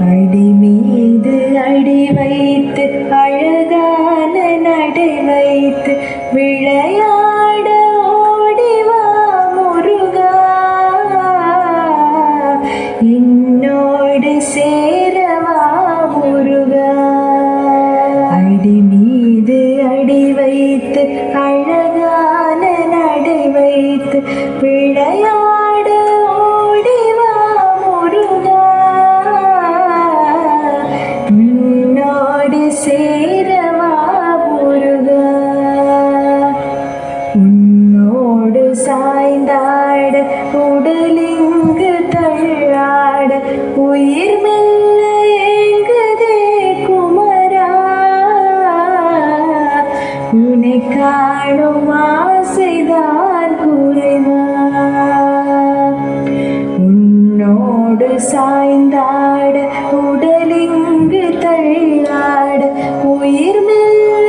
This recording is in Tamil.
அடி மீது அடி வைத்து அழகான நடை வைத்து விளையாட ஓடிவா முருகா, என்னோடு சேரவா முருகா. அடி மீது அடி வைத்து அழகான நடை வைத்து விளையாட ஓடிவா முருகா, உன்னோடு சேரவா முருகா. உன்னோடு சாய்ந்தாட உடலிங்கு தள்ளாட உயிர் மெல்ல ஏங்குதே குமரா, உன்னை காணும் ஆசைதான் குறைவா. உன்னோடு சாய்ந்தாட உடலிங்கு தள்ளாட உயிர் மெல்ல